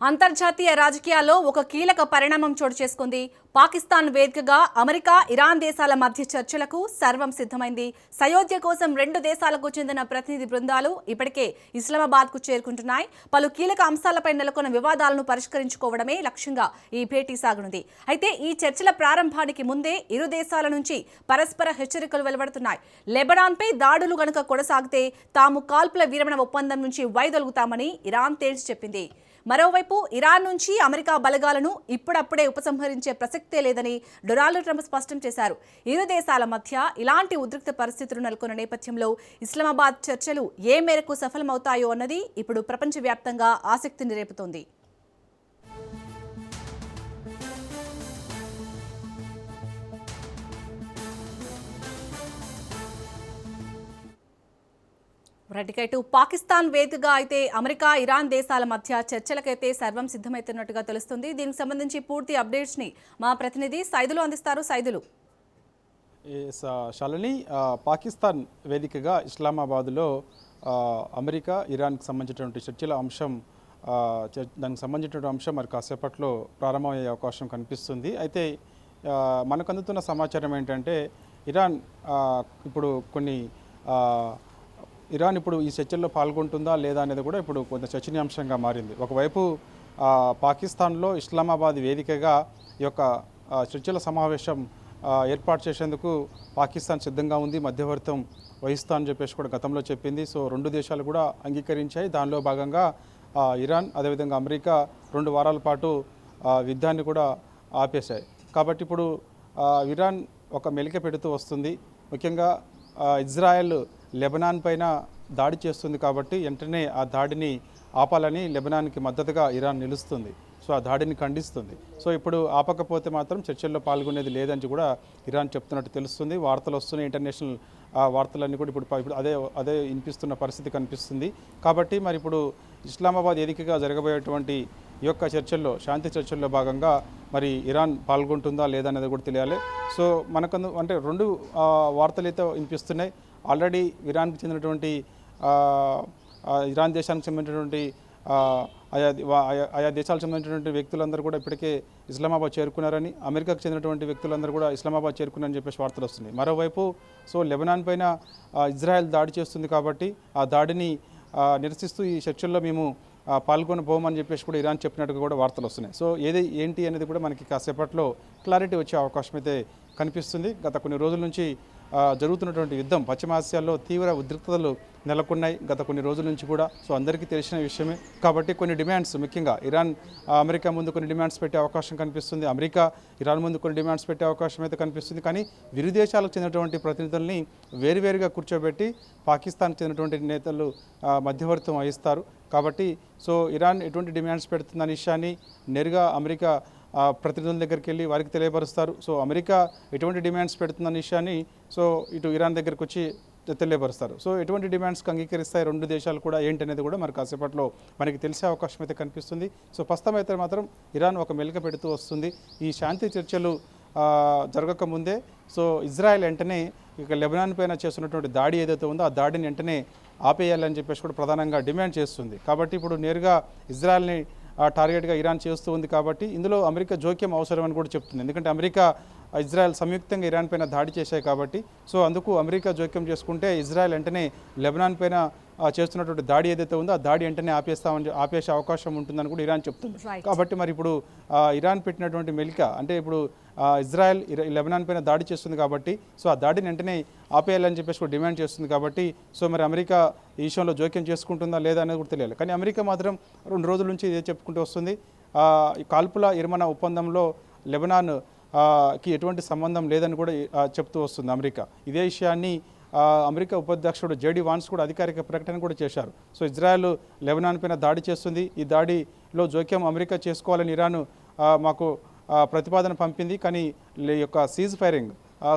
అంతర్జాతీయ రాజకీయాల్లో ఒక కీలక పరిణామం చోటు చేసుకుంది. పాకిస్తాన్ వేదికగా అమెరికా, ఇరాన్ దేశాల మధ్య చర్చలకు సర్వం సిద్ధమైంది. సయోధ్య కోసం రెండు దేశాలకు చెందిన ప్రతినిధి బృందాలు ఇప్పటికే ఇస్లామాబాద్కు చేరుకుంటున్నాయి. పలు కీలక అంశాలపై నెలకొన్న వివాదాలను పరిష్కరించుకోవడమే లక్ష్యంగా ఈ భేటీ సాగనుంది. అయితే ఈ చర్చల ప్రారంభానికి ముందే ఇరు దేశాల నుంచి పరస్పర హెచ్చరికలు వెలువడుతున్నాయి. లెబనాన్పై దాడులు గనుక కొనసాగితే తాము కాల్పుల విరమణ ఒప్పందం నుంచి వైదొలుగుతామని ఇరాన్ తేల్చి చెప్పింది. మరోవైపు ఇరాన్ నుంచి అమెరికా బలగాలను ఇప్పుడప్పుడే ఉపసంహరించే ప్రసక్తే లేదని డొనాల్డ్ ట్రంప్ స్పష్టం చేశారు. ఇరు దేశాల మధ్య ఇలాంటి ఉద్రిక్త పరిస్థితులు నెలకొన్న నేపథ్యంలో ఇస్లామాబాద్ చర్చలు ఏ మేరకు సఫలమవుతాయో అన్నది ఇప్పుడు ప్రపంచవ్యాప్తంగా ఆసక్తిని రేపుతోంది. రైట్కైటు పాకిస్తాన్ వేదికగా అయితే అమెరికా, ఇరాన్ దేశాల మధ్య చర్చలకైతే సర్వం సిద్ధమవుతున్నట్టుగా తెలుస్తుంది. దీనికి సంబంధించి పూర్తి అప్డేట్స్ ని మా ప్రతినిధి సైదులు అందిస్తారు. సైదులు. శాలిని, పాకిస్తాన్ వేదికగా ఇస్లామాబాద్లో అమెరికా, ఇరాన్కి సంబంధించినటువంటి చర్చల అంశం దానికి సంబంధించినటువంటి అంశం మరి కాసేపట్లో ప్రారంభమయ్యే అవకాశం కనిపిస్తుంది. అయితే మనకు అందుతున్న సమాచారం ఏంటంటే ఇరాన్ ఇప్పుడు ఈ చర్చల్లో పాల్గొంటుందా లేదా అనేది కూడా ఇప్పుడు కొంత చర్చనీయాంశంగా మారింది. ఒకవైపు పాకిస్తాన్లో ఇస్లామాబాద్ వేదికగా ఈ యొక్క చర్చల సమావేశం ఏర్పాటు చేసేందుకు పాకిస్తాన్ సిద్ధంగా ఉంది, మధ్యవర్తం వహిస్తా అని చెప్పేసి కూడా గతంలో చెప్పింది. సో రెండు దేశాలు కూడా అంగీకరించాయి. దానిలో భాగంగా ఇరాన్ అదేవిధంగా అమెరికా 2 వారాల పాటు యుద్ధాన్ని కూడా ఆపేశాయి. కాబట్టి ఇప్పుడు ఇరాన్ ఒక మెలిక పెడుతూ వస్తుంది. ముఖ్యంగా ఇజ్రాయెల్ లెబనాన్ పైన దాడి చేస్తుంది కాబట్టి వెంటనే ఆ దాడిని ఆపాలని లెబనాన్కి మద్దతుగా ఇరాన్ నిలుస్తుంది. సో ఆ దాడిని ఖండిస్తుంది. సో ఇప్పుడు ఆపకపోతే మాత్రం చర్చల్లో పాల్గొనేది లేదని కూడా ఇరాన్ చెప్తున్నట్టు తెలుస్తుంది. వార్తలు వస్తున్నాయి, ఇంటర్నేషనల్ వార్తలన్నీ కూడా ఇప్పుడు అదే వినిపిస్తున్న పరిస్థితి కనిపిస్తుంది. కాబట్టి మరి ఇప్పుడు ఇస్లామాబాద్ వేదికగా జరగబోయేటువంటి ఈ యొక్క చర్చల్లో, శాంతి చర్చల్లో భాగంగా మరి ఇరాన్ పాల్గొంటుందా లేదా అనేది కూడా తెలియాలి. సో మనకు అంటే 2 వార్తలు అయితే వినిపిస్తున్నాయి. ఆల్రెడీ ఇరాన్కి చెందినటువంటి ఇరాన్ దేశానికి సంబంధించినటువంటి ఆయా దేశాలకు సంబంధించినటువంటి వ్యక్తులందరూ కూడా ఇప్పటికే ఇస్లామాబాద్ చేరుకున్నారని, అమెరికాకు చెందినటువంటి వ్యక్తులందరూ కూడా ఇస్లామాబాద్ చేరుకున్నారని చెప్పేసి వార్తలు వస్తున్నాయి. మరోవైపు సో లెబనాన్ పైన ఇజ్రాయెల్ దాడి చేస్తుంది కాబట్టి ఆ దాడిని నిరసిస్తూ ఈ చర్చల్లో మేము పాల్గొనబోమని చెప్పేసి కూడా ఇరాన్ చెప్పినట్టుగా కూడా వార్తలు వస్తున్నాయి. సో ఏంటి అనేది కూడా మనకి కాసేపట్లో క్లారిటీ వచ్చే అవకాశం అయితే కనిపిస్తుంది. గత కొన్ని రోజుల నుంచి జరుగుతున్నటువంటి యుద్ధం పశ్చిమాసియాలో తీవ్ర ఉద్రిక్తతలు నెలకొన్నాయి గత కొన్ని రోజుల నుంచి కూడా. సో అందరికీ తెలిసిన విషయమే. కాబట్టి కొన్ని డిమాండ్స్, ముఖ్యంగా ఇరాన్ అమెరికా ముందు కొన్ని డిమాండ్స్ పెట్టే అవకాశం కనిపిస్తుంది, అమెరికా ఇరాన్ ముందు కొన్ని డిమాండ్స్ పెట్టే అవకాశం అయితే కనిపిస్తుంది. కానీ ఇరు దేశాలకు చెందినటువంటి ప్రతినిధుల్ని వేరువేరుగా కూర్చోబెట్టి పాకిస్తాన్కి చెందినటువంటి నేతలు మధ్యవర్తం వహిస్తారు. కాబట్టి సో ఇరాన్ ఎటువంటి డిమాండ్స్ పెడుతుందనే విషయాన్ని నేరుగా అమెరికా ప్రతినిధుల దగ్గరికి వెళ్ళి వారికి తెలియపరుస్తారు. సో అమెరికా ఎటువంటి డిమాండ్స్ పెడుతుందనే విషయాన్ని సో ఇటు ఇరాన్ దగ్గరికి వచ్చి తెలియపరుస్తారు. సో ఎటువంటి డిమాండ్స్కి అంగీకరిస్తాయి రెండు దేశాలు కూడా ఏంటనేది కూడా మరి కాసేపట్లో మనకి తెలిసే అవకాశం అయితే కనిపిస్తుంది. సో ప్రస్తుతం అయితే మాత్రం ఇరాన్ ఒక మెలిక పెడుతూ వస్తుంది. ఈ శాంతి చర్చలు జరగకముందే సో ఇజ్రాయెల్ వెంటనే ఇక లెబనాన్ పైన చేస్తున్నటువంటి దాడి ఏదైతే ఉందో ఆ దాడిని వెంటనే ఆపేయాలని చెప్పేసి కూడా ప్రధానంగా డిమాండ్ చేస్తుంది. కాబట్టి ఇప్పుడు నేరుగా ఇజ్రాయెల్ని టార్గెట్గా ఇరాన్ చేస్తూ ఉంది. కాబట్టి ఇందులో అమెరికా జోక్యం అవసరమని కూడా చెప్తుంది. ఎందుకంటే అమెరికా, ఇజ్రాయెల్ సంయుక్తంగా ఇరాన్ పైన దాడి చేశాయి కాబట్టి సో అందుకు అమెరికా జోక్యం చేసుకుంటే ఇజ్రాయెల్ వెంటనే లెబనాన్ పైన చేస్తున్నటువంటి దాడి ఏదైతే ఉందో ఆ దాడి వెంటనే ఆపేసే అవకాశం ఉంటుందని కూడా ఇరాన్ చెప్తుంది. కాబట్టి మరి ఇప్పుడు ఇరాన్ పెట్టినటువంటి మెలిక అంటే ఇప్పుడు ఇజ్రాయెల్ లెబనాన్ పైన దాడి చేస్తుంది కాబట్టి సో ఆ దాడిని వెంటనే ఆపేయాలని చెప్పేసి కూడా డిమాండ్ చేస్తుంది. కాబట్టి సో మరి అమెరికా ఈ విషయంలో జోక్యం చేసుకుంటుందా లేదా అనేది కూడా తెలియాలి. కానీ అమెరికా మాత్రం 2 రోజుల నుంచి ఇదే చెప్పుకుంటూ వస్తుంది. కాల్పుల విరమణ ఒప్పందంలో లెబనాన్కి ఎటువంటి సంబంధం లేదని కూడా చెప్తూ వస్తుంది అమెరికా. ఇదే విషయాన్ని అమెరికా ఉపాధ్యక్షుడు జేడీ వాన్స్ కూడా అధికారిక ప్రకటన కూడా చేశారు. సో ఇజ్రాయెల్ లెబనాన్ పైన దాడి చేస్తుంది, ఈ దాడిలో జోక్యం అమెరికా చేసుకోవాలని ఇరాన్ మాకు ప్రతిపాదన పంపింది. కానీ యొక్క సీజ్ ఫైరింగ్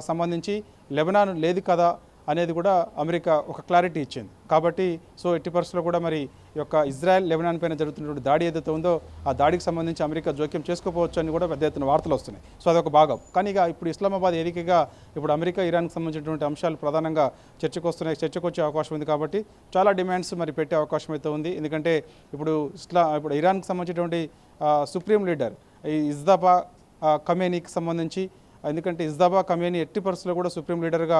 సంబంధించి లెబనాన్ లేదు కదా అనేది కూడా అమెరికా ఒక క్లారిటీ ఇచ్చింది. కాబట్టి సో ఎట్టి పరిస్థితుల్లో కూడా మరి ఈ యొక్క ఇజ్రాయెల్ లెబనాన్ పైన జరుగుతున్నటువంటి దాడి ఏదైతే ఉందో ఆ దాడికి సంబంధించి అమెరికా జోక్యం చేసుకోకపోవచ్చు అని కూడా పెద్ద ఎత్తున వార్తలు వస్తున్నాయి. సో అదొక భాగం. కానీ ఇక ఇప్పుడు ఇస్లామాబాద్ ఏరికగా ఇప్పుడు అమెరికా ఇరాన్కి సంబంధించినటువంటి అంశాలు ప్రధానంగా చర్చకు వచ్చే అవకాశం ఉంది. కాబట్టి చాలా డిమాండ్స్ మరి పెట్టే అవకాశం అయితే ఉంది. ఎందుకంటే ఇప్పుడు ఇరాన్కి సంబంధించినటువంటి సుప్రీం లీడర్ ఈ ఇజ్దాబా ఖమేనీకి సంబంధించి, ఎందుకంటే ఇజ్దాబా ఖమేనీ ఎట్టి పరిస్థితుల్లో కూడా సుప్రీం లీడర్గా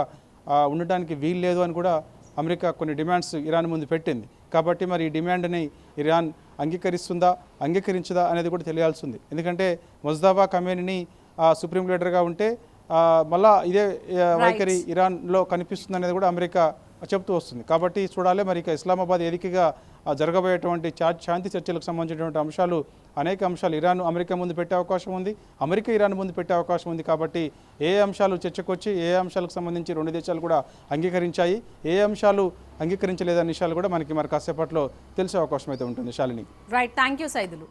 ఉండడానికి వీలు లేదు అని కూడా అమెరికా కొన్ని డిమాండ్స్ ఇరాన్ ముందు పెట్టింది. కాబట్టి మరి ఈ డిమాండ్ని ఇరాన్ అంగీకరించదా అనేది కూడా తెలియాల్సి ఉంది. ఎందుకంటే ముజ్తబా ఖమేనీని సుప్రీం లీడర్గా ఉంటే మళ్ళా ఇదే వైఖరి ఇరాన్లో కనిపిస్తుంది అనేది కూడా అమెరికా చెప్తూ వస్తుంది. కాబట్టి చూడాలి మరి ఇక ఇస్లామాబాద్ ఏదికగా జరగబోయేటువంటి శాంతి చర్చలకు సంబంధించినటువంటి అంశాలు, అనేక అంశాలు ఇరాన్ అమెరికా ముందు పెట్టే అవకాశం ఉంది, అమెరికా ఇరాన్ ముందు పెట్టే అవకాశం ఉంది. కాబట్టి ఏ అంశాలు చర్చకు వచ్చి ఏ అంశాలకు సంబంధించి రెండు దేశాలు కూడా అంగీకరించాయి, ఏ అంశాలు అంగీకరించలేదనే విషయాలు కూడా మనకి మరి కాసేపట్లో తెలిసే అవకాశం అయితే ఉంటుంది. Shalini. Right, thank you Saidulu.